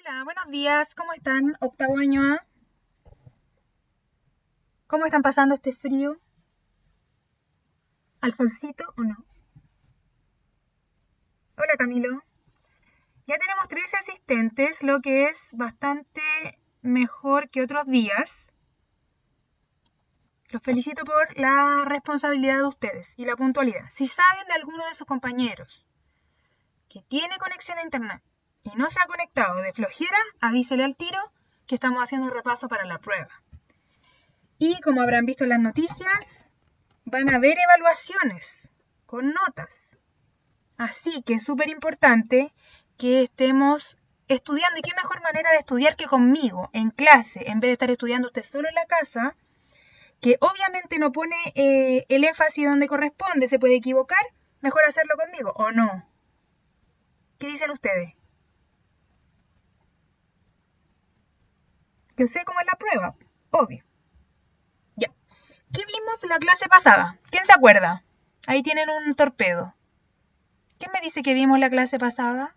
Hola, buenos días, ¿cómo están? Octavo año A. ¿Cómo están pasando este frío? ¿Alfonsito o no? Hola Camilo. Ya tenemos 13 asistentes, lo que es bastante mejor que otros días. Los felicito por la responsabilidad de ustedes y la puntualidad. Si saben de alguno de sus compañeros que tiene conexión a internet y no se ha conectado de flojera, avísele al tiro que estamos haciendo un repaso para la prueba. Y como habrán visto en las noticias, van a haber evaluaciones con notas. Así que es súper importante que estemos estudiando. ¿Y qué mejor manera de estudiar que conmigo, en clase, en vez de estar estudiando usted solo en la casa, que obviamente no pone el énfasis donde corresponde, se puede equivocar? Mejor hacerlo conmigo, ¿o no? ¿Qué dicen ustedes? Yo sé cómo es la prueba, obvio. Ya. ¿Qué vimos la clase pasada? ¿Quién se acuerda? Ahí tienen un torpedo. ¿Quién me dice que vimos la clase pasada?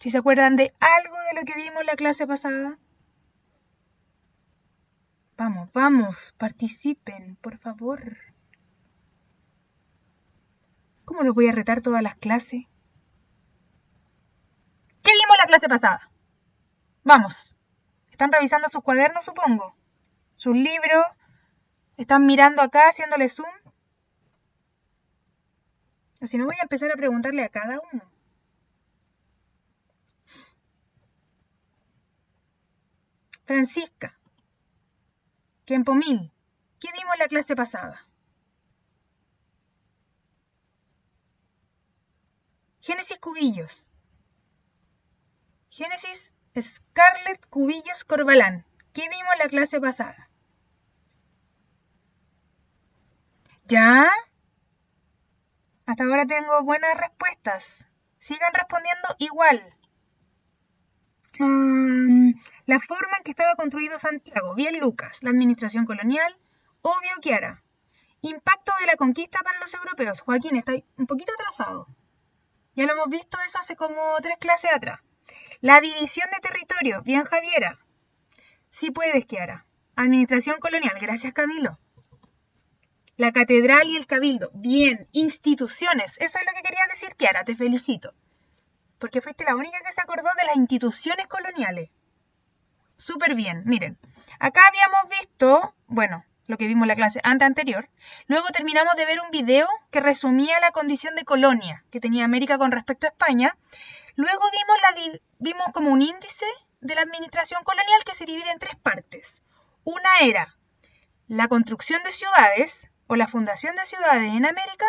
Si se acuerdan de algo de lo que vimos la clase pasada. Vamos, vamos, participen, por favor. ¿Cómo los voy a retar todas las clases? ¿Qué vimos la clase pasada? Vamos. ¿Están revisando sus cuadernos, supongo? ¿Sus libros? ¿Están mirando acá, haciéndole zoom? O si no, voy a empezar a preguntarle a cada uno. Francisca. Kempomil. ¿Qué vimos la clase pasada? Génesis Cubillos. Génesis Scarlett Cubillos Corbalán. ¿Qué vimos la clase pasada? ¿Ya? Hasta ahora tengo buenas respuestas. Sigan respondiendo igual. La forma en que estaba construido Santiago. Bien, Lucas. La administración colonial. Obvio, Kiara. Impacto de la conquista para los europeos. Joaquín, está un poquito atrasado. Ya lo hemos visto eso hace como 3 clases atrás. La división de territorio. Bien, Javiera. Sí puedes, Kiara. Administración colonial. Gracias, Camilo. La catedral y el cabildo. Bien. Instituciones. Eso es lo que quería decir, Kiara. Te felicito. Porque fuiste la única que se acordó de las instituciones coloniales. Súper bien, miren. Acá habíamos visto, bueno, lo que vimos en la clase anterior. Luego terminamos de ver un video que resumía la condición de colonia que tenía América con respecto a España. Luego vimos como un índice de la administración colonial que se divide en 3 partes. Una era la construcción de ciudades o la fundación de ciudades en América.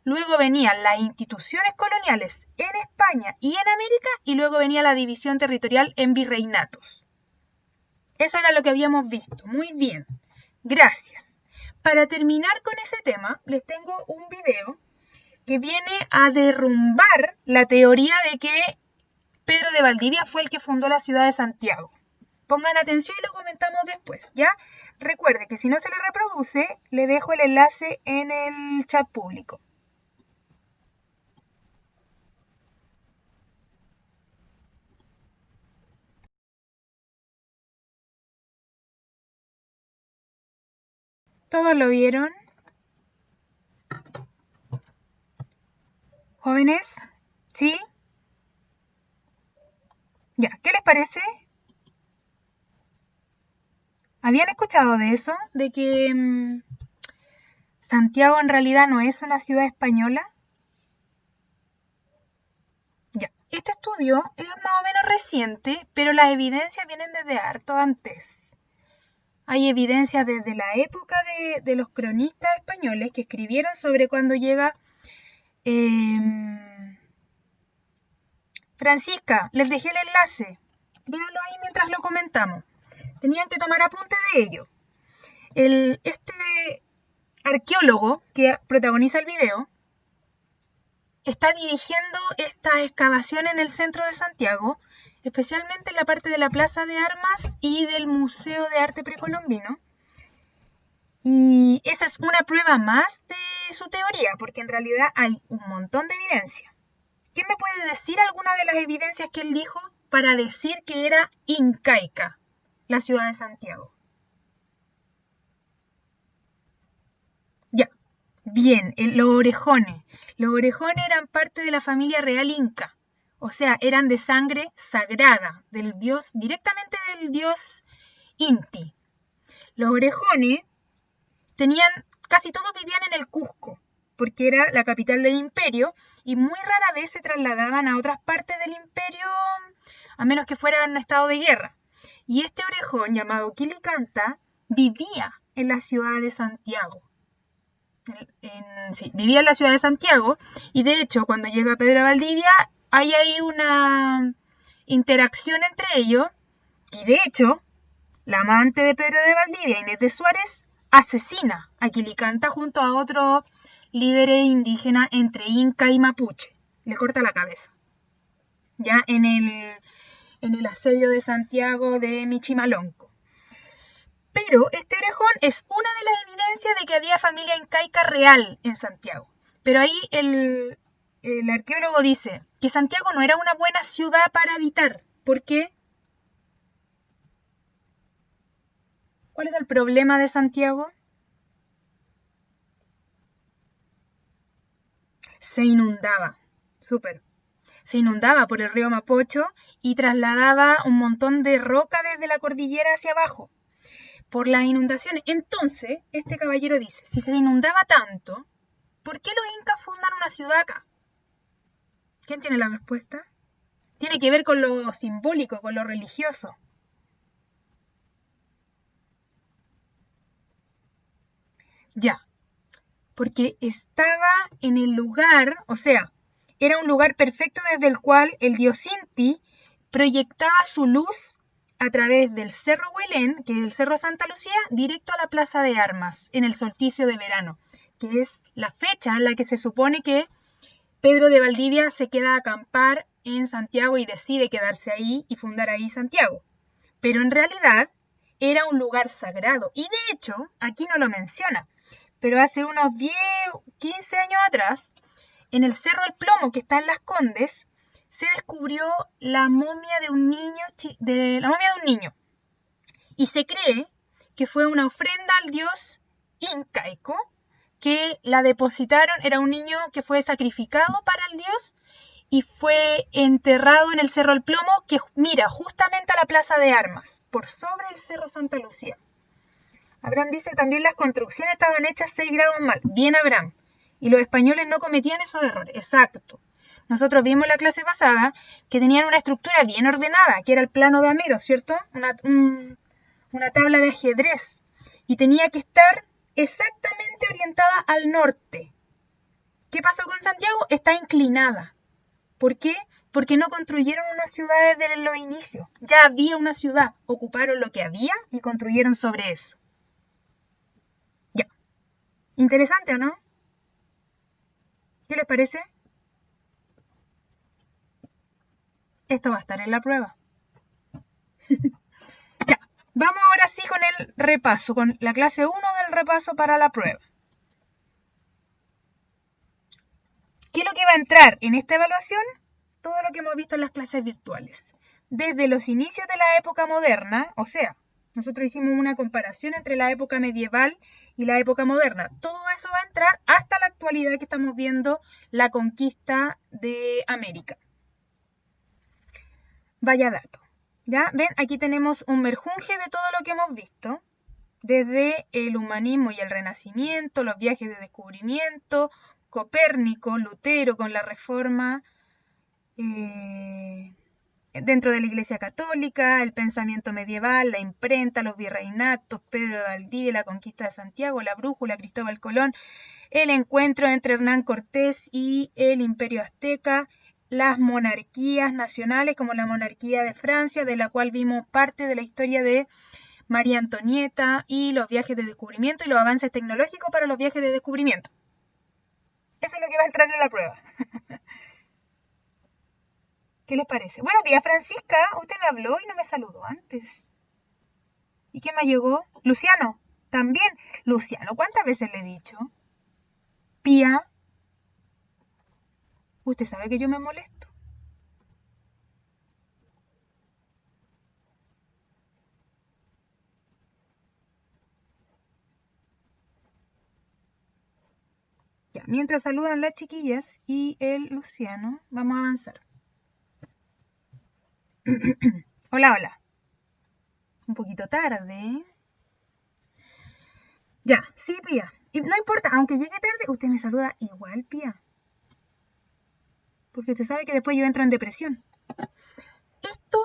Luego venían las instituciones coloniales en España y en América. Y luego venía la división territorial en virreinatos. Eso era lo que habíamos visto. Muy bien. Gracias. Para terminar con ese tema, les tengo un video que viene a derrumbar la teoría de que Pedro de Valdivia fue el que fundó la ciudad de Santiago. Pongan atención y lo comentamos después, ¿ya? Recuerde que si no se le reproduce, le dejo el enlace en el chat público. ¿Todos lo vieron? ¿Jóvenes? ¿Sí? Ya, ¿qué les parece? ¿Habían escuchado de eso? ¿De que Santiago en realidad no es una ciudad española? Ya, este estudio es más o menos reciente, pero las evidencias vienen desde harto antes. Hay evidencias desde la época de los cronistas españoles que escribieron sobre cuando llega Francisca. Les dejé el enlace. Véanlo ahí mientras lo comentamos. Tenían que tomar apunte de ello. Este arqueólogo que protagoniza el video está dirigiendo esta excavación en el centro de Santiago, especialmente en la parte de la Plaza de Armas y del Museo de Arte Precolombino. Y esa es una prueba más de su teoría, porque en realidad hay un montón de evidencia. ¿Quién me puede decir alguna de las evidencias que él dijo? para decir que era incaica la ciudad de Santiago? Ya, bien, los orejones. Los orejones eran parte de la familia real inca, o sea, eran de sangre sagrada, del dios, directamente del dios Inti. Los orejones tenían, casi todos vivían en el Cusco, porque era la capital del imperio, y muy rara vez se trasladaban a otras partes del imperio, a menos que fueran en estado de guerra. Y este orejón, llamado Quilicanta, vivía en la ciudad de Santiago. Sí, vivía en la ciudad de Santiago, y de hecho, cuando llega Pedro de Valdivia, hay ahí una interacción entre ellos, y de hecho, la amante de Pedro de Valdivia, Inés de Suárez, asesina a Quilicanta junto a otros líderes indígenas entre Inca y Mapuche. Le corta la cabeza. Ya en el asedio de Santiago de Michimalonco. Pero este orejón es una de las evidencias de que había familia incaica real en Santiago. Pero ahí el arqueólogo dice que Santiago no era una buena ciudad para habitar. ¿Por qué? ¿Cuál es el problema de Santiago? Se inundaba. Súper. Se inundaba por el río Mapocho y trasladaba un montón de roca desde la cordillera hacia abajo por las inundaciones. Entonces, este caballero dice, si se inundaba tanto, ¿por qué los incas fundan una ciudad acá? ¿Quién tiene la respuesta? Tiene que ver con lo simbólico, con lo religioso. Ya, porque estaba en el lugar, o sea, era un lugar perfecto desde el cual el dios Inti proyectaba su luz a través del Cerro Huelén, que es el Cerro Santa Lucía, directo a la Plaza de Armas, en el solsticio de verano, que es la fecha en la que se supone que Pedro de Valdivia se queda a acampar en Santiago y decide quedarse ahí y fundar ahí Santiago. Pero en realidad era un lugar sagrado. Y de hecho, aquí no lo menciona, pero hace unos 10, 15 años atrás, en el Cerro del Plomo, que está en Las Condes, se descubrió la momia de un niño. Y se cree que fue una ofrenda al dios incaico, que la depositaron, era un niño que fue sacrificado para el dios y fue enterrado en el Cerro del Plomo, que mira justamente a la Plaza de Armas, por sobre el Cerro Santa Lucía. Abraham dice también las construcciones estaban hechas 6 grados mal. Bien, Abraham. Y los españoles no cometían esos errores. Exacto. Nosotros vimos en la clase pasada que tenían una estructura bien ordenada, que era el plano de Amero, ¿cierto? Una tabla de ajedrez. Y tenía que estar exactamente orientada al norte. ¿Qué pasó con Santiago? Está inclinada. ¿Por qué? Porque no construyeron una ciudad desde los inicios. Ya había una ciudad. Ocuparon lo que había y construyeron sobre eso. Ya. Interesante, ¿o no? ¿Qué les parece? Esto va a estar en la prueba. Ya. Vamos ahora sí con el repaso, con la clase 1 del repaso para la prueba. ¿Qué es lo que va a entrar en esta evaluación? Todo lo que hemos visto en las clases virtuales. Desde los inicios de la época moderna, o sea, nosotros hicimos una comparación entre la época medieval y la época moderna. Todo eso va a entrar hasta la actualidad que estamos viendo la conquista de América. Vaya dato. ¿Ya? ¿Ven? Aquí tenemos un merjunje de todo lo que hemos visto. Desde el humanismo y el renacimiento, los viajes de descubrimiento, Copérnico, Lutero con la reforma dentro de la Iglesia Católica, el pensamiento medieval, la imprenta, los virreinatos, Pedro de Valdivia, la conquista de Santiago, la brújula, Cristóbal Colón, el encuentro entre Hernán Cortés y el Imperio Azteca, las monarquías nacionales como la monarquía de Francia, de la cual vimos parte de la historia de María Antonieta, y los viajes de descubrimiento y los avances tecnológicos para los viajes de descubrimiento. Eso es lo que va a entrar en la prueba. ¿Qué les parece? Buenos días, Francisca. Usted me habló y no me saludó antes. ¿Y quién me llegó? Luciano. También. Luciano, ¿cuántas veces le he dicho? Pía. Usted sabe que yo me molesto. Ya, mientras saludan las chiquillas y el Luciano, vamos a avanzar. Hola, hola. Un poquito tarde. Ya, sí, Pía. Y no importa, aunque llegue tarde, usted me saluda igual, Pía. Porque usted sabe que después yo entro en depresión. Esto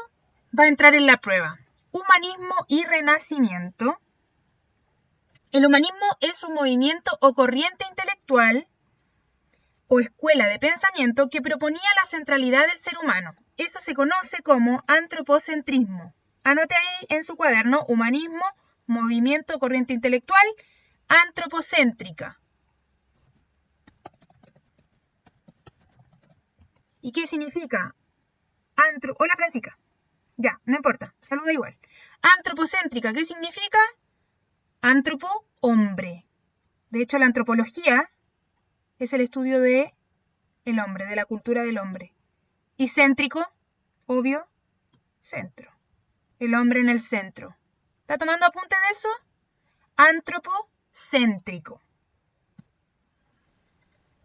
va a entrar en la prueba. Humanismo y Renacimiento. El humanismo es un movimiento o corriente intelectual o escuela de pensamiento que proponía la centralidad del ser humano. Eso se conoce como antropocentrismo. Anote ahí en su cuaderno: humanismo, movimiento o corriente intelectual, antropocéntrica. ¿Y qué significa? Hola, Francisca. Ya, no importa, saluda igual. Antropocéntrica, ¿qué significa? Antropo, hombre. De hecho, la antropología es el estudio de el hombre, de la cultura del hombre. Y céntrico, obvio, centro. El hombre en el centro. ¿Está tomando apunte de eso? Antropocéntrico.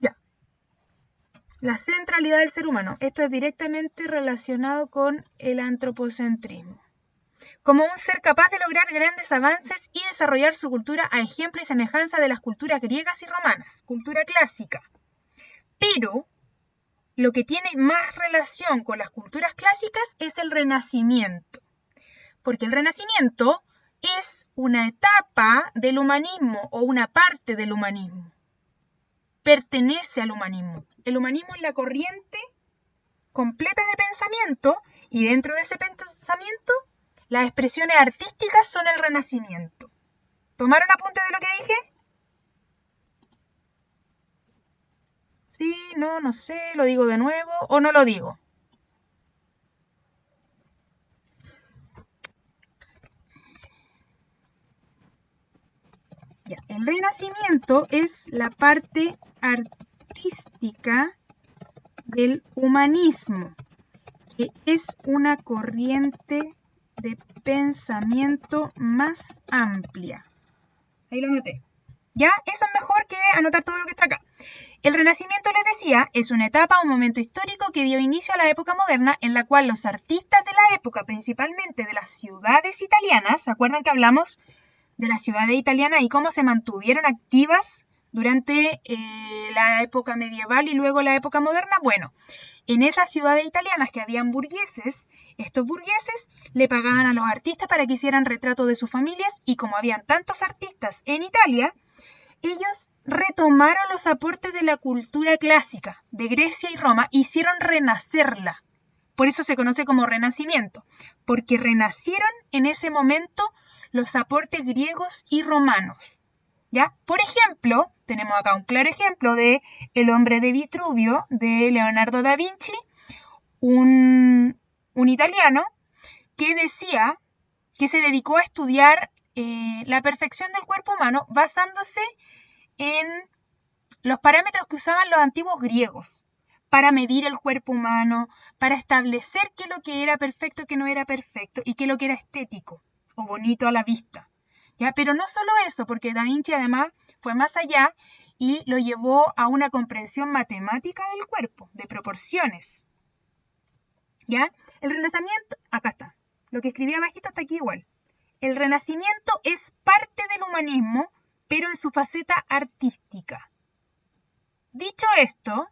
Ya. La centralidad del ser humano. Esto es directamente relacionado con el antropocentrismo. Como un ser capaz de lograr grandes avances y desarrollar su cultura a ejemplo y semejanza de las culturas griegas y romanas, cultura clásica. Pero lo que tiene más relación con las culturas clásicas es el Renacimiento, porque el Renacimiento es una etapa del humanismo o una parte del humanismo. Pertenece al humanismo. El humanismo es la corriente completa de pensamiento y dentro de ese pensamiento las expresiones artísticas son el Renacimiento. ¿Tomaron apunte de lo que dije? Sí, no, no sé, lo digo de nuevo o no lo digo. Ya, el Renacimiento es la parte artística del humanismo, que es una corriente de pensamiento más amplia. Ahí lo anoté. Ya, eso es mejor que anotar todo lo que está acá. El Renacimiento, les decía, es una etapa, un momento histórico que dio inicio a la época moderna en la cual los artistas de la época, principalmente de las ciudades italianas, ¿se acuerdan que hablamos de las ciudades italianas y cómo se mantuvieron activas durante la época medieval y luego la época moderna? Bueno, en esas ciudades italianas que habían burgueses, estos burgueses le pagaban a los artistas para que hicieran retratos de sus familias y como habían tantos artistas en Italia, ellos retomaron los aportes de la cultura clásica de Grecia y Roma e hicieron renacerla. Por eso se conoce como Renacimiento, porque renacieron en ese momento los aportes griegos y romanos. ¿Ya? Por ejemplo, tenemos acá un claro ejemplo de El hombre de Vitruvio, de Leonardo da Vinci, un italiano que decía que se dedicó a estudiar la perfección del cuerpo humano basándose en los parámetros que usaban los antiguos griegos para medir el cuerpo humano, para establecer qué es lo que era perfecto y qué no era perfecto, y qué es lo que era estético o bonito a la vista. ¿Ya? Pero no solo eso, porque Da Vinci además fue más allá y lo llevó a una comprensión matemática del cuerpo, de proporciones. ¿Ya? El Renacimiento, acá está, lo que escribí abajito está aquí igual. El Renacimiento es parte del humanismo, pero en su faceta artística. Dicho esto,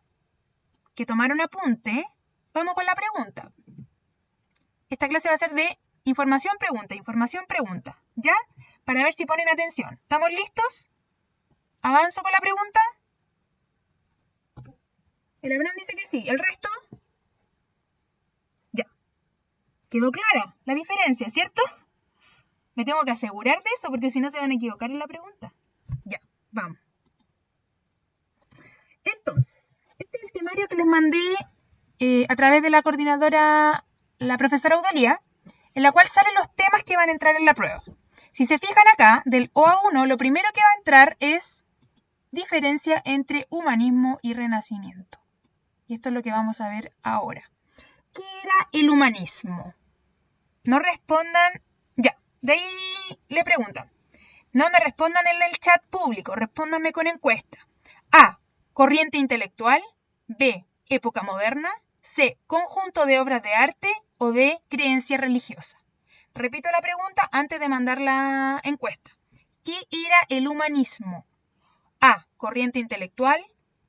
que tomaron apunte, vamos con la pregunta. Esta clase va a ser de información, pregunta, ¿ya? Para ver si ponen atención. ¿Estamos listos? ¿Avanzo con la pregunta? El Abraham dice que sí. ¿El resto? Ya. ¿Quedó clara la diferencia, cierto? Me tengo que asegurar de eso porque si no se van a equivocar en la pregunta. Ya, vamos. Entonces, este es el temario que les mandé a través de la coordinadora, la profesora Eudalía, en la cual salen los temas que van a entrar en la prueba. Si se fijan acá, del O a 1, lo primero que va a entrar es diferencia entre humanismo y renacimiento. Y esto es lo que vamos a ver ahora. ¿Qué era el humanismo? No respondan, ya, de ahí le preguntan. No me respondan en el chat público, respóndanme con encuesta. A. corriente intelectual, B, época moderna, C, conjunto de obras de arte o D, creencia religiosa. Repito la pregunta antes de mandar la encuesta. ¿Qué era el humanismo? A, corriente intelectual,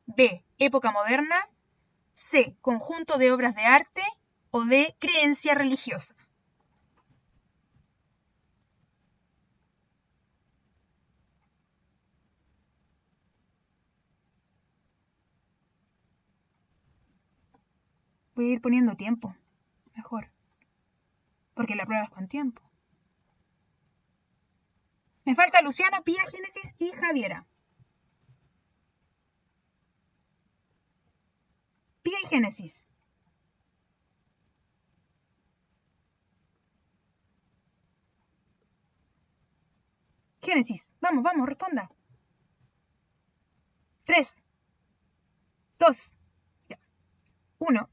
B, época moderna, C, conjunto de obras de arte o D, creencia religiosa. Voy a ir poniendo tiempo, mejor, porque la prueba es con tiempo. Me falta Luciano, Pía, Génesis y Javiera. Pía y Génesis. Génesis, vamos, vamos, responda. 3, 2, 1.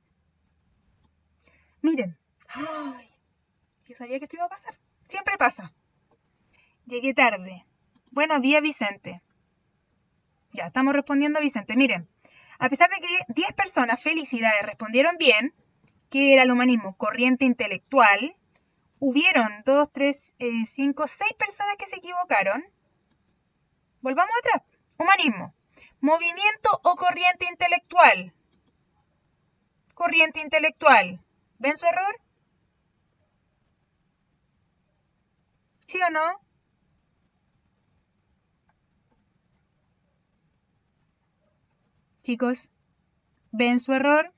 Miren. Ay, yo sabía que esto iba a pasar. Siempre pasa. Llegué tarde. Buenos días, Vicente. Ya, estamos respondiendo a Vicente. Miren, a pesar de que 10 personas, felicidades, respondieron bien, que era el humanismo corriente intelectual, hubieron 2, 3, 5, 6 personas que se equivocaron. Volvamos atrás. Humanismo. Movimiento o corriente intelectual. Corriente intelectual. ¿Ven su error? ¿Sí o no? Chicos, ¿ven su error?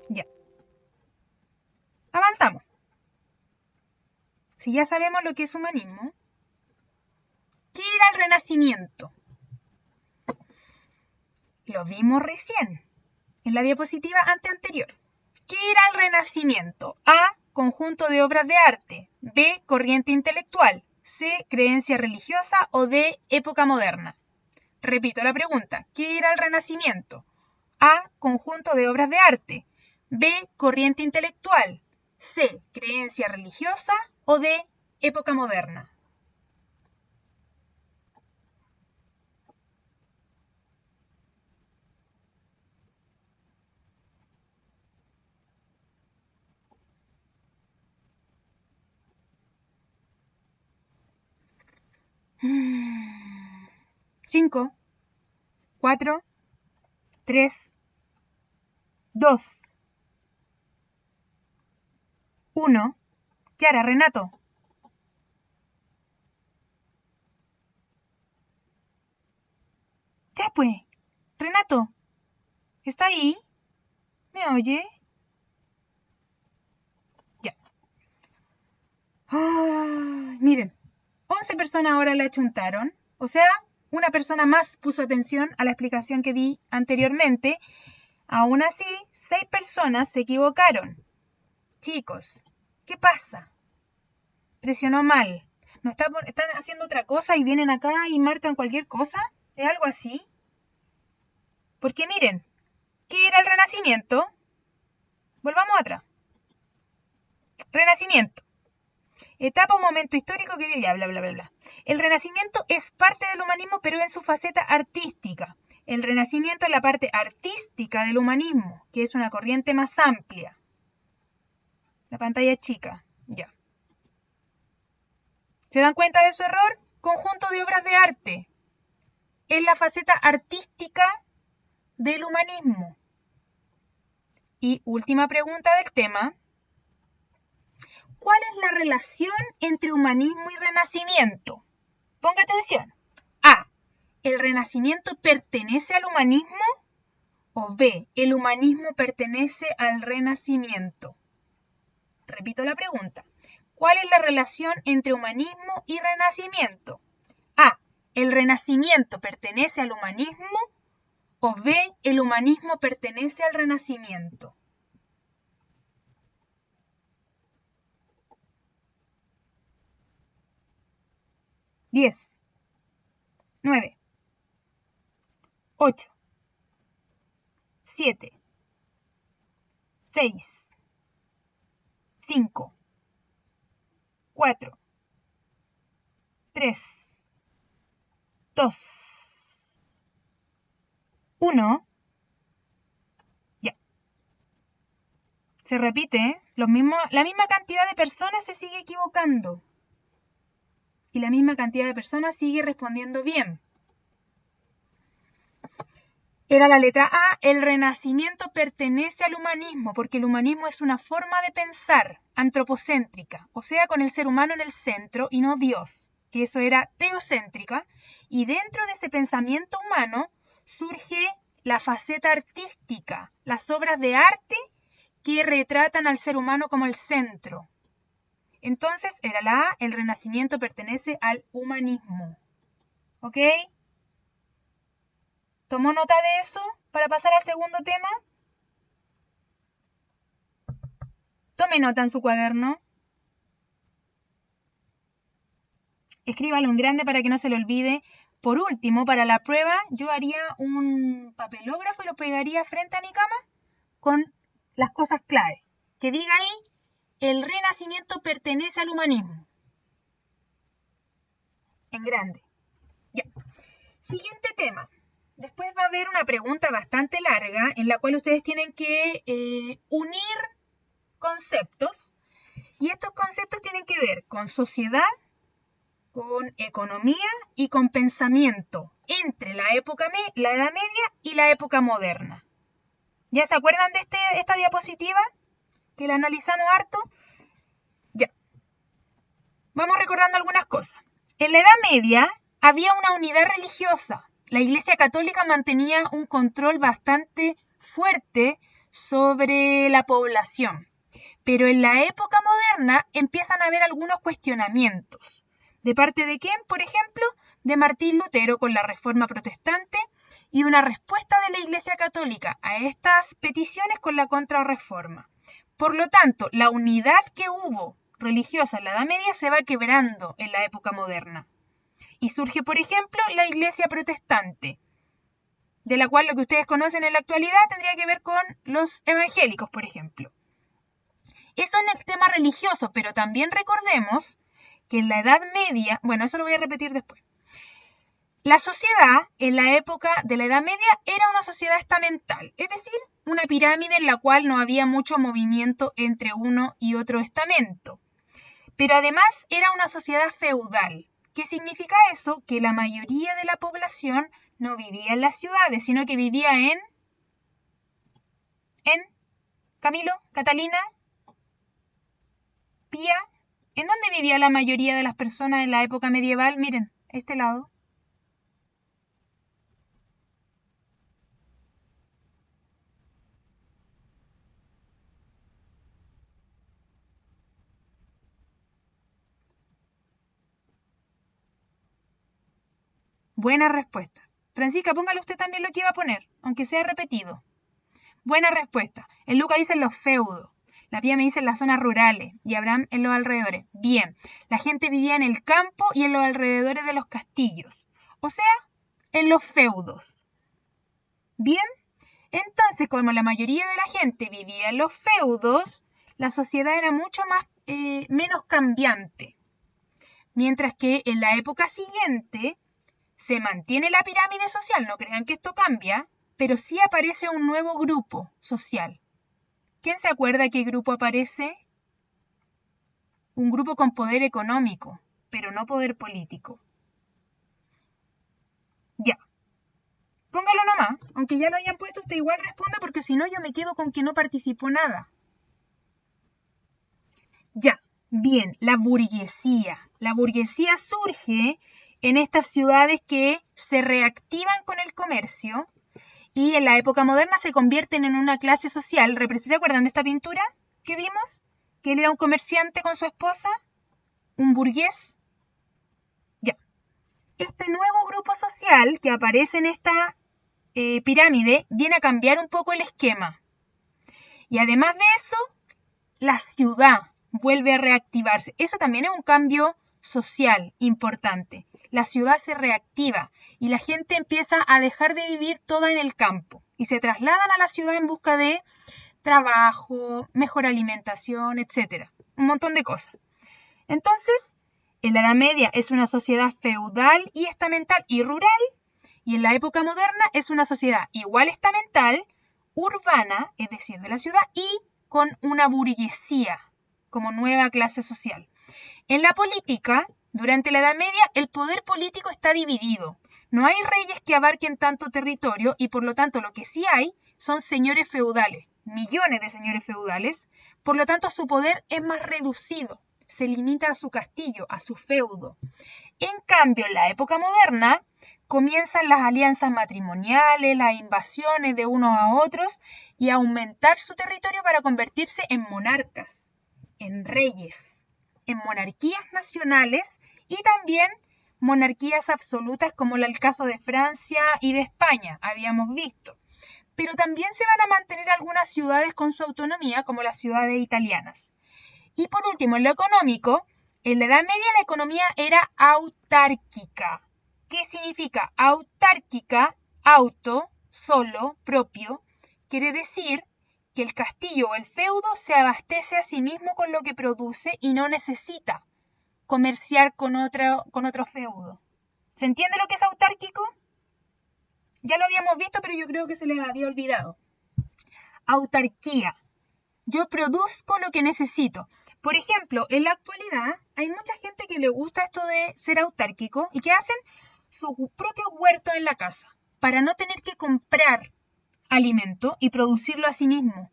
Ya. Avanzamos. Si ya sabemos lo que es humanismo, ¿qué era el Renacimiento? Lo vimos recién, en la diapositiva anterior. ¿Qué era el Renacimiento? A, conjunto de obras de arte. B, corriente intelectual. C, creencia religiosa o D, época moderna. Repito la pregunta. ¿Qué era el Renacimiento? A, conjunto de obras de arte. B, corriente intelectual. C, creencia religiosa o D, época moderna. Cinco, 4, 3, 2, 1. Kiara, Renato. Ya pues. Renato, ¿está ahí? ¿Me oye? Ya. Miren, 11 personas ahora le achuntaron. O sea, una persona más puso atención a la explicación que di anteriormente. Aún así, 6 personas se equivocaron. Chicos, ¿qué pasa? Presionó mal. ¿No están haciendo otra cosa y vienen acá y marcan cualquier cosa? ¿Es algo así? Porque miren, ¿qué era el Renacimiento? Volvamos atrás. Renacimiento. Etapa o momento histórico que ya, bla, bla, bla, bla. El Renacimiento es parte del humanismo, pero en su faceta artística. El Renacimiento es la parte artística del humanismo, que es una corriente más amplia. La pantalla es chica, ya. ¿Se dan cuenta de su error? Conjunto de obras de arte. Es la faceta artística del humanismo. Y última pregunta del tema. ¿Cuál es la relación entre humanismo y renacimiento? Ponga atención. A. ¿El renacimiento pertenece al humanismo? O B. ¿El humanismo pertenece al renacimiento? Repito la pregunta. ¿Cuál es la relación entre humanismo y renacimiento? A. ¿El renacimiento pertenece al humanismo? O B. ¿El humanismo pertenece al renacimiento? Diez, 9, 8, 7, 6, 5, 4, 3, 2, 1. Ya. Se repite, ¿eh? La misma cantidad de personas se sigue equivocando. Y la misma cantidad de personas sigue respondiendo bien. Era la letra A. El Renacimiento pertenece al humanismo, porque el humanismo es una forma de pensar antropocéntrica, o sea, con el ser humano en el centro y no Dios, que eso era teocéntrica, y dentro de ese pensamiento humano surge la faceta artística, las obras de arte que retratan al ser humano como el centro. Entonces, era la A. El Renacimiento pertenece al humanismo. ¿Ok? ¿Tomó nota de eso para pasar al segundo tema? Tome nota en su cuaderno. Escríbalo en grande para que no se le olvide. Por último, para la prueba, yo haría un papelógrafo y lo pegaría frente a mi cama con las cosas clave. Que diga ahí, el Renacimiento pertenece al humanismo. En grande. Ya. Siguiente tema. Después va a haber una pregunta bastante larga en la cual ustedes tienen que unir conceptos. Y estos conceptos tienen que ver con sociedad, con economía y con pensamiento entre la Edad Media y la época moderna. ¿Ya se acuerdan de esta diapositiva? Que la analizamos harto. Ya. Vamos recordando algunas cosas. En la Edad Media había una unidad religiosa. La Iglesia Católica mantenía un control bastante fuerte sobre la población. Pero en la época moderna empiezan a haber algunos cuestionamientos. ¿De parte de quién? Por ejemplo, de Martín Lutero con la Reforma Protestante y una respuesta de la Iglesia Católica a estas peticiones con la Contrarreforma. Por lo tanto, la unidad que hubo religiosa en la Edad Media se va quebrando en la época moderna. Y surge, por ejemplo, la Iglesia Protestante, de la cual lo que ustedes conocen en la actualidad tendría que ver con los evangélicos, por ejemplo. Eso en el tema religioso, pero también recordemos que en la Edad Media, bueno, eso lo voy a repetir después. La sociedad en la época de la Edad Media era una sociedad estamental, es decir, una pirámide en la cual no había mucho movimiento entre uno y otro estamento. Pero además era una sociedad feudal. ¿Qué significa eso? Que la mayoría de la población no vivía en las ciudades, sino que vivía en Camilo, Catalina, Pía. ¿En dónde vivía la mayoría de las personas en la época medieval? Miren, este lado. Buena respuesta. Francisca, póngale usted también lo que iba a poner, aunque sea repetido. Buena respuesta. El Luca dice en los feudos. La Pía me dice en las zonas rurales y Abraham en los alrededores. Bien, la gente vivía en el campo y en los alrededores de los castillos. O sea, en los feudos. Bien, entonces como la mayoría de la gente vivía en los feudos, la sociedad era mucho menos cambiante. Mientras que en la época siguiente se mantiene la pirámide social, no crean que esto cambia, pero sí aparece un nuevo grupo social. ¿Quién se acuerda qué grupo aparece? Un grupo con poder económico, pero no poder político. Ya. Póngalo nomás, aunque ya lo hayan puesto, usted igual responda porque si no yo me quedo con que no participó nada. Ya, bien, la burguesía. La burguesía surge en estas ciudades que se reactivan con el comercio y en la época moderna se convierten en una clase social. ¿Se acuerdan de esta pintura que vimos? Que él era un comerciante con su esposa, un burgués. Ya. Este nuevo grupo social que aparece en esta pirámide viene a cambiar un poco el esquema. Y además de eso, la ciudad vuelve a reactivarse. Eso también es un cambio social importante. La ciudad se reactiva y la gente empieza a dejar de vivir toda en el campo y se trasladan a la ciudad en busca de trabajo, mejor alimentación, etc. Un montón de cosas. Entonces, En la Edad Media es una sociedad feudal y estamental y rural, y en la época moderna es una sociedad igual estamental, urbana, es decir, de la ciudad, y con una burguesía como nueva clase social. En la política, durante la Edad Media, el poder político está dividido. No hay reyes que abarquen tanto territorio y por lo tanto lo que sí hay son señores feudales, millones de señores feudales, por lo tanto su poder es más reducido, se limita a su castillo, a su feudo. En cambio, en la época moderna, comienzan las alianzas matrimoniales, las invasiones de unos a otros y a aumentar su territorio para convertirse en monarcas, en reyes, en monarquías nacionales y también monarquías absolutas como el caso de Francia y de España, habíamos visto. Pero también se van a mantener algunas ciudades con su autonomía, como las ciudades italianas. Y por último, en lo económico, en la Edad Media la economía era autárquica. ¿Qué significa autárquica? Auto, solo, propio. Quiere decir que el castillo o el feudo se abastece a sí mismo con lo que produce y no necesita comerciar con otro feudo. ¿Se entiende lo que es autárquico? Ya lo habíamos visto, pero yo creo que se les había olvidado. Autarquía. Yo produzco lo que necesito. Por ejemplo, en la actualidad hay mucha gente que le gusta esto de ser autárquico y que hacen sus propios huertos en la casa para no tener que comprar alimento y producirlo a sí mismo.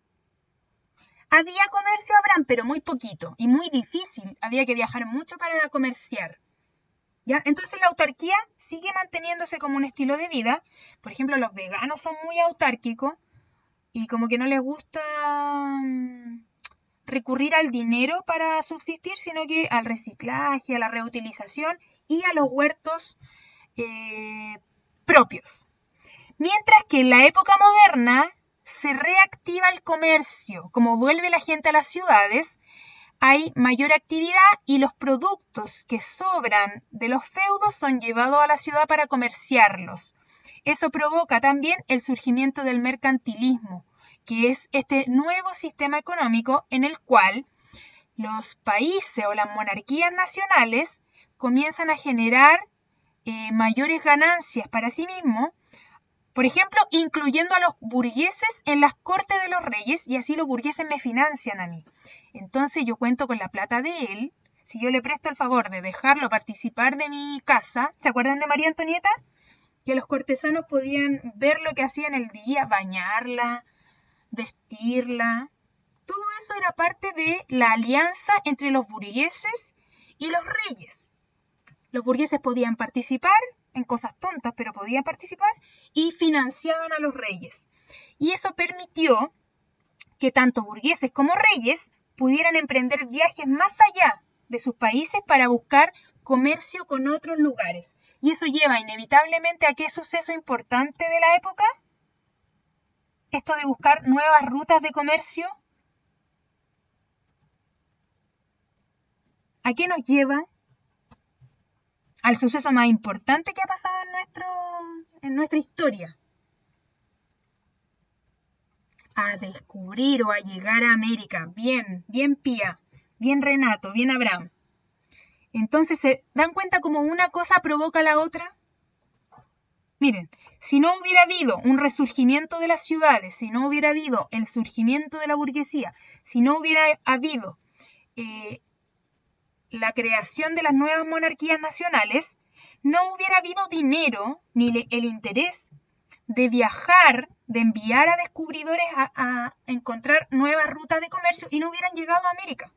Había comercio, Abraham, pero muy poquito y muy difícil. Había que viajar mucho para comerciar. ¿Ya? Entonces la autarquía sigue manteniéndose como un estilo de vida. Por ejemplo, los veganos son muy autárquicos y como que no les gusta recurrir al dinero para subsistir, sino que al reciclaje, a la reutilización y a los huertos propios. Mientras que en la época moderna se reactiva el comercio, como vuelve la gente a las ciudades, hay mayor actividad y los productos que sobran de los feudos son llevados a la ciudad para comerciarlos. Eso provoca también el surgimiento del mercantilismo, que es este nuevo sistema económico en el cual los países o las monarquías nacionales comienzan a generar mayores ganancias para sí mismos, por ejemplo, incluyendo a los burgueses en las cortes de los reyes y así los burgueses me financian a mí. Entonces yo cuento con la plata de él, si yo le presto el favor de dejarlo participar de mi casa, ¿se acuerdan de María Antonieta? Que los cortesanos podían ver lo que hacía en el día, bañarla, vestirla. Todo eso era parte de la alianza entre los burgueses y los reyes. Los burgueses podían participar en cosas tontas, pero podían participar y financiaban a los reyes. Y eso permitió que tanto burgueses como reyes pudieran emprender viajes más allá de sus países para buscar comercio con otros lugares. Y eso lleva inevitablemente a qué suceso importante de la época. Esto de buscar nuevas rutas de comercio. ¿A qué nos lleva? Al suceso más importante que ha pasado en nuestra historia. A descubrir o a llegar a América. Bien, bien Pía, bien Renato, bien Abraham. Entonces, ¿se dan cuenta cómo una cosa provoca a la otra? Miren, si no hubiera habido un resurgimiento de las ciudades, si no hubiera habido el surgimiento de la burguesía, si no hubiera habido la creación de las nuevas monarquías nacionales, no hubiera habido dinero ni el interés de viajar, de enviar a descubridores a encontrar nuevas rutas de comercio y no hubieran llegado a América.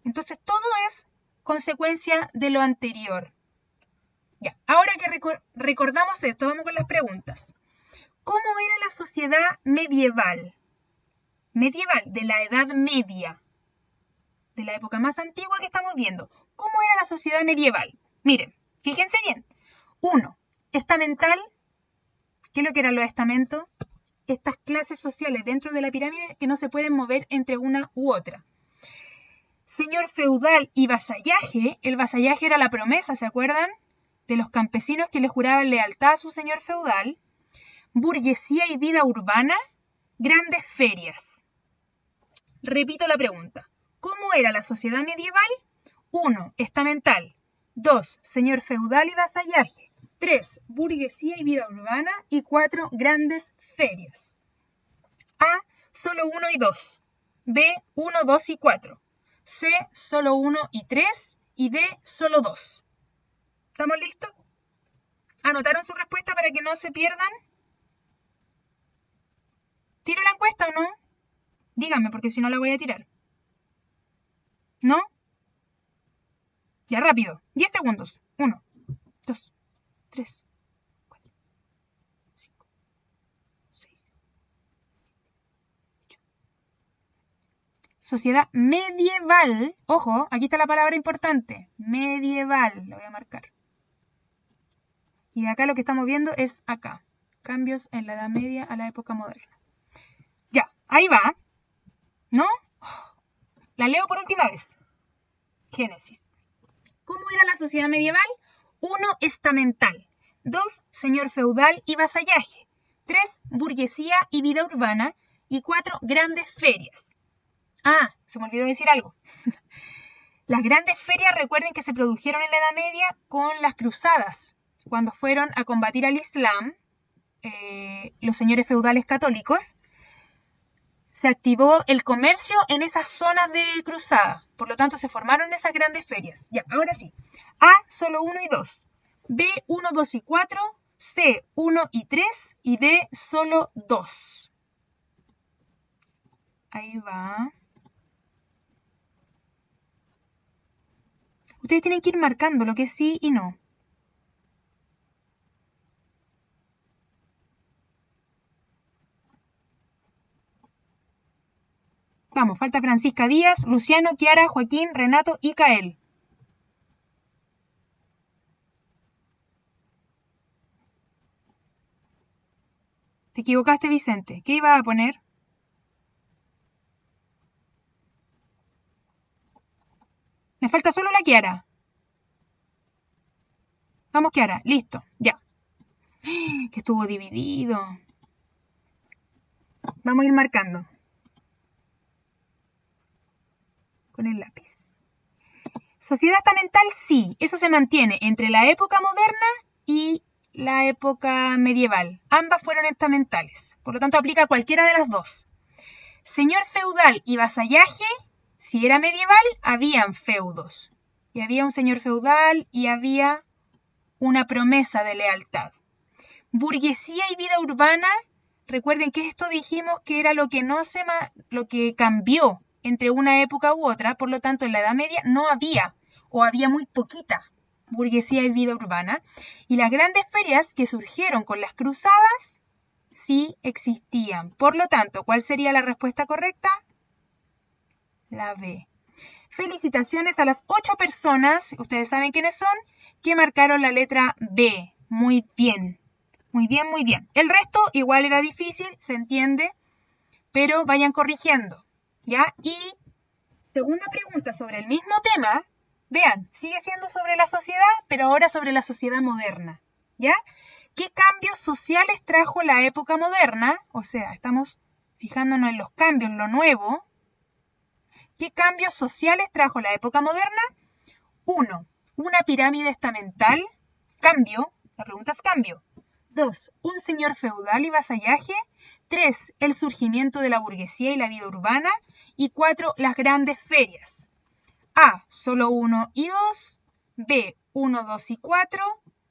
Entonces todo es consecuencia de lo anterior. Ya, ahora que recordamos esto, vamos con las preguntas. ¿Cómo era la sociedad medieval? Medieval, de la Edad Media, de la época más antigua que estamos viendo. ¿Cómo era la sociedad medieval? Miren, fíjense bien. 1. Estamental. ¿Qué es lo que eran los estamentos? Estas clases sociales dentro de la pirámide que no se pueden mover entre una u otra. Señor feudal y vasallaje. El vasallaje era la promesa, ¿se acuerdan? De los campesinos que le juraban lealtad a su señor feudal. Burguesía y vida urbana. Grandes ferias. Repito la pregunta. ¿Cómo era la sociedad medieval? 1. Estamental. 2. Señor feudal y vasallaje. 3. Burguesía y vida urbana. Y 4. Grandes ferias. A. Solo 1 y 2. B. 1, 2 y 4. C. Solo 1 y 3. Y D. Solo 2. ¿Estamos listos? ¿Anotaron su respuesta para que no se pierdan? ¿Tiro la encuesta o no? Díganme, porque si no la voy a tirar. ¿No? Ya, rápido. 10 segundos. 1, 2, 3, 4, 5, 6, 8. Sociedad medieval. Ojo, aquí está la palabra importante. Medieval. Lo voy a marcar. Y acá lo que estamos viendo es acá. Cambios en la Edad Media a la época moderna. Ya, ahí va. ¿No? La leo por última vez. Génesis. ¿Cómo era la sociedad medieval? 1. Estamental. 2. Señor feudal y vasallaje. 3. Burguesía y vida urbana. Y 4. Grandes ferias. Ah, se me olvidó decir algo. Las grandes ferias, recuerden que se produjeron en la Edad Media con las cruzadas, cuando fueron a combatir al Islam, los señores feudales católicos. Se activó el comercio en esas zonas de cruzada. Por lo tanto, se formaron esas grandes ferias. Ya, ahora sí. A, solo 1 y 2. B, 1, 2 y 4. C, 1 y 3. Y D, solo 2. Ahí va. Ustedes tienen que ir marcando lo que es sí y no. Vamos, falta Francisca Díaz, Luciano, Kiara, Joaquín, Renato y Kael. Te equivocaste, Vicente. ¿Qué iba a poner? Me falta solo la Kiara. Vamos, Kiara. Listo. Ya. Que estuvo dividido. Vamos a ir marcando. Con el lápiz. Sociedad estamental, sí. Eso se mantiene entre la época moderna y la época medieval. Ambas fueron estamentales. Por lo tanto, aplica a cualquiera de las dos. Señor feudal y vasallaje, si era medieval, habían feudos. Y había un señor feudal y había una promesa de lealtad. Burguesía y vida urbana, recuerden que esto dijimos que era lo que cambió entre una época u otra, por lo tanto en la Edad Media no había, o había muy poquita, burguesía y vida urbana. Y las grandes ferias que surgieron con las cruzadas, sí existían. Por lo tanto, ¿cuál sería la respuesta correcta? La B. Felicitaciones a las 8 personas, ustedes saben quiénes son, que marcaron la letra B. Muy bien. Muy bien, muy bien. El resto igual era difícil, se entiende, pero vayan corrigiendo, ¿ya? Y segunda pregunta sobre el mismo tema, vean, sigue siendo sobre la sociedad, pero ahora sobre la sociedad moderna, ¿ya? ¿Qué cambios sociales trajo la época moderna? O sea, estamos fijándonos en los cambios, en lo nuevo. ¿Qué cambios sociales trajo la época moderna? 1. Una pirámide estamental. Cambio. La pregunta es cambio. 2. Un señor feudal y vasallaje. 3. El surgimiento de la burguesía y la vida urbana. Y 4. Las grandes ferias. A. Solo 1 y 2. B. 1, 2 y 4.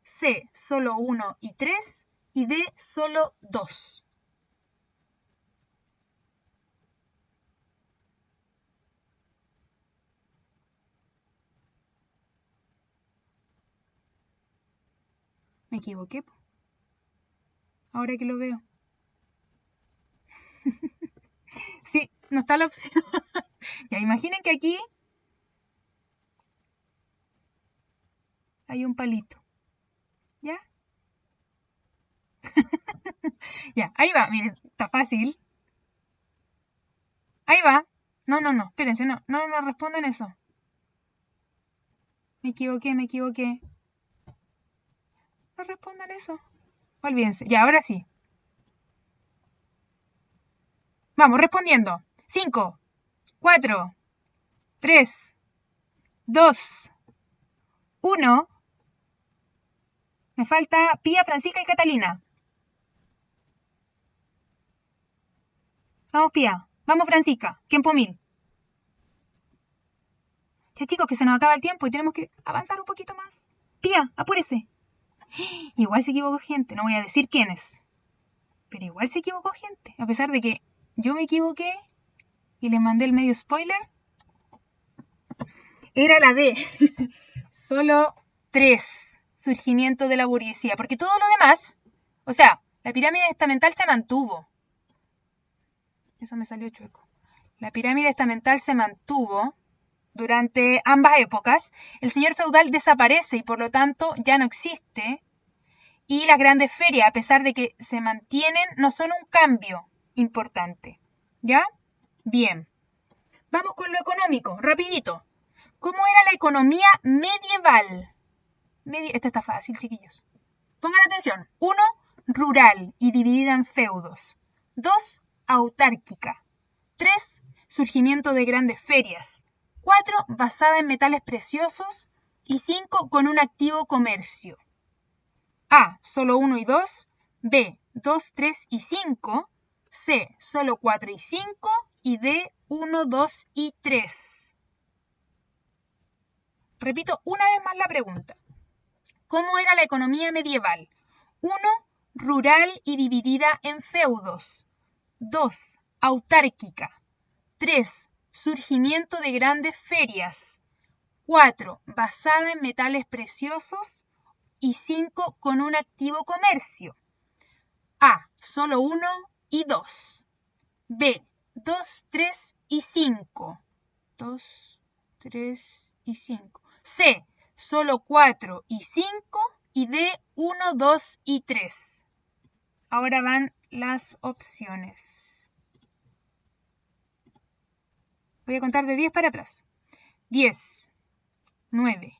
C. Solo 1 y 3. Y D. Solo 2. Me equivoqué. Ahora que lo veo. Sí, no está la opción. Ya, imaginen que aquí hay un palito. ¿Ya? Ya, ahí va. Miren, está fácil. Ahí va. No, espérense, no respondan eso. Me equivoqué. No respondan eso. Olvídense. Ya, ahora sí. Vamos, respondiendo. 5, 4, 3, 2, 1. Me falta Pía, Francisca y Catalina. Vamos, Pía. Vamos, Francisca. Tiempo 1000. Ya, chicos, que se nos acaba el tiempo y tenemos que avanzar un poquito más. Pía, apúrese. Igual se equivocó gente. No voy a decir quiénes. Pero igual se equivocó gente. A pesar de que yo me equivoqué y les mandé el medio spoiler. Era la D. Solo 3. Surgimiento de la burguesía. Porque todo lo demás, o sea, la pirámide estamental se mantuvo. Eso me salió chueco. La pirámide estamental se mantuvo durante ambas épocas. El señor feudal desaparece y por lo tanto ya no existe. Y las grandes ferias, a pesar de que se mantienen, no son un cambio importante. ¿Ya? Bien. Vamos con lo económico, rapidito. ¿Cómo era la economía medieval? Esta está fácil, chiquillos. Pongan atención. 1, rural y dividida en feudos. 2, autárquica. 3, surgimiento de grandes ferias. 4, basada en metales preciosos. Y 5, con un activo comercio. A, solo 1 y 2. B, 2, 3 y 5. C, solo 4 y 5. Y D, 1, 2 y 3. Repito una vez más la pregunta. ¿Cómo era la economía medieval? 1, rural y dividida en feudos. 2, autárquica. 3, surgimiento de grandes ferias. 4, basada en metales preciosos. Y 5, con un activo comercio. A, solo 1 y 2. B, 2, 3 y 5. 2, 3 y 5. C, solo 4 y 5. Y D, 1, 2 y 3. Ahora van las opciones. Voy a contar de 10 para atrás. 10, 9,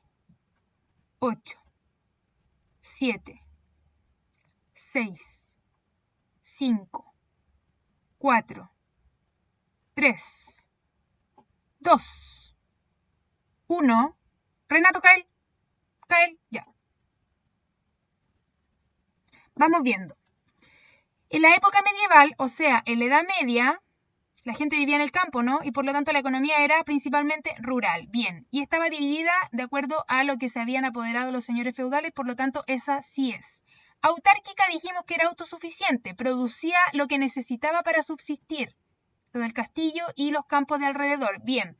8, 7, 6, 5, 4, 3, 2, 1. Renato, Kael, ya. Vamos viendo. En la época medieval, o sea, en la Edad Media, la gente vivía en el campo, ¿no? Y por lo tanto la economía era principalmente rural. Bien, y estaba dividida de acuerdo a lo que se habían apoderado los señores feudales, por lo tanto esa sí es. Autárquica dijimos que era autosuficiente, producía lo que necesitaba para subsistir, lo del castillo y los campos de alrededor. Bien.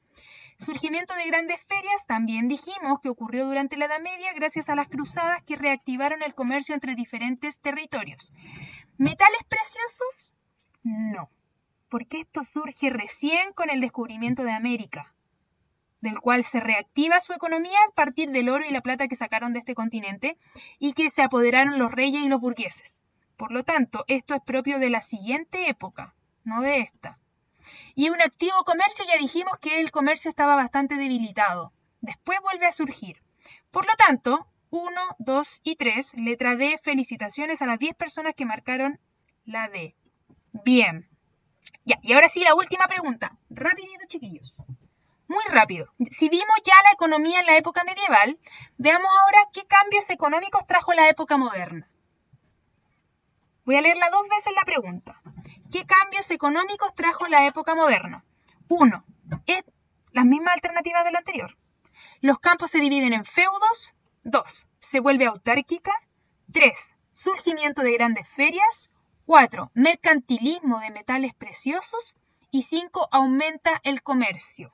Surgimiento de grandes ferias, también dijimos que ocurrió durante la Edad Media gracias a las cruzadas que reactivaron el comercio entre diferentes territorios. ¿Metales preciosos? No, porque esto surge recién con el descubrimiento de América, del cual se reactiva su economía a partir del oro y la plata que sacaron de este continente y que se apoderaron los reyes y los burgueses. Por lo tanto, esto es propio de la siguiente época, no de esta. Y un activo comercio, ya dijimos que el comercio estaba bastante debilitado. Después vuelve a surgir. Por lo tanto, 1, 2 y 3, letra D, felicitaciones a las 10 personas que marcaron la D. Bien. Ya, y ahora sí la última pregunta. Rapidito, chiquillos. Muy rápido. Si vimos ya la economía en la época medieval, veamos ahora qué cambios económicos trajo la época moderna. Voy a leerla 2 veces la pregunta. ¿Qué cambios económicos trajo la época moderna? 1. Es las mismas alternativas de la anterior. Los campos se dividen en feudos. 2. Se vuelve autárquica. 3. Surgimiento de grandes ferias. 4. Mercantilismo de metales preciosos. Y 5. Aumenta el comercio.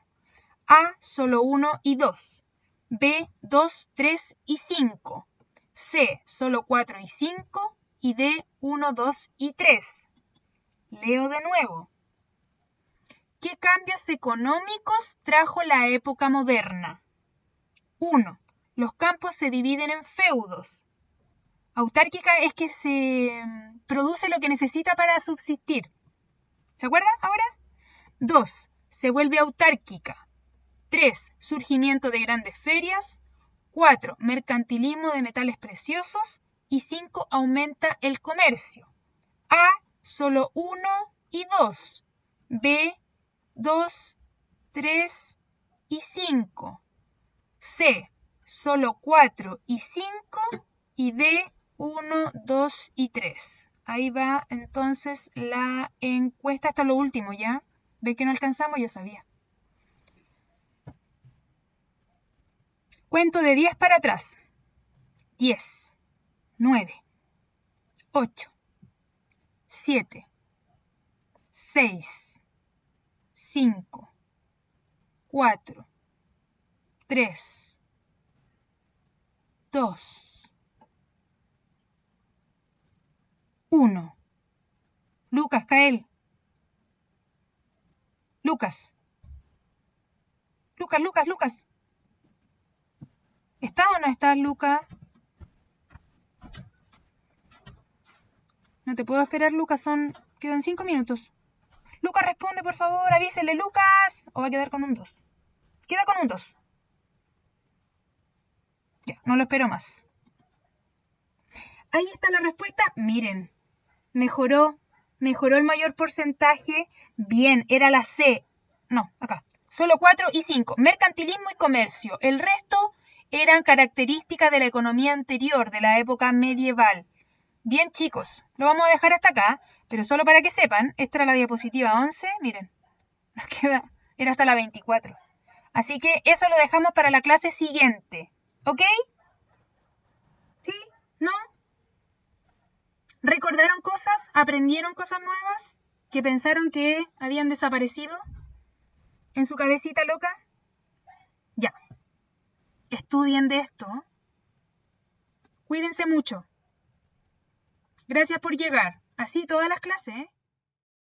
A, solo 1 y 2. B, 2, 3 y 5. C, solo 4 y 5. Y D, 1, 2 y 3. Leo de nuevo. ¿Qué cambios económicos trajo la época moderna? 1. Los campos se dividen en feudos. Autárquica es que se produce lo que necesita para subsistir. ¿Se acuerdan ahora? 2. Se vuelve autárquica. 3. Surgimiento de grandes ferias. 4. Mercantilismo de metales preciosos. Y 5. Aumenta el comercio. A, solo 1 y 2. B, 2, 3 y 5. C, solo 4 y 5. Y D, 1, 2 y 3. Ahí va entonces la encuesta. Esto es lo último, ¿ya? ¿Ven que no alcanzamos? Yo sabía. Cuento de 10 para atrás. 10, 9, 8, 7, 6, 5, 4, 3, 2, 1. Lucas, Kael. Lucas. Lucas. ¿Estás o no estás, Lucas? No te puedo esperar, Lucas. Quedan 5 minutos. Lucas, responde, por favor. Avísele, Lucas. O va a quedar con un 2. Queda con un 2. Ya, no lo espero más. Ahí está la respuesta. Miren, mejoró el mayor porcentaje. Bien, era la C. No, acá. Solo 4 y 5. Mercantilismo y comercio. El resto eran características de la economía anterior, de la época medieval. Bien, chicos, lo vamos a dejar hasta acá, pero solo para que sepan, esta era la diapositiva 11. Miren, nos queda, era hasta la 24. Así que eso lo dejamos para la clase siguiente. ¿Ok? ¿Sí? ¿No? ¿Recordaron cosas? ¿Aprendieron cosas nuevas que pensaron que habían desaparecido en su cabecita loca? Ya. Estudien de esto. Cuídense mucho. Gracias por llegar. Así todas las clases, ¿eh?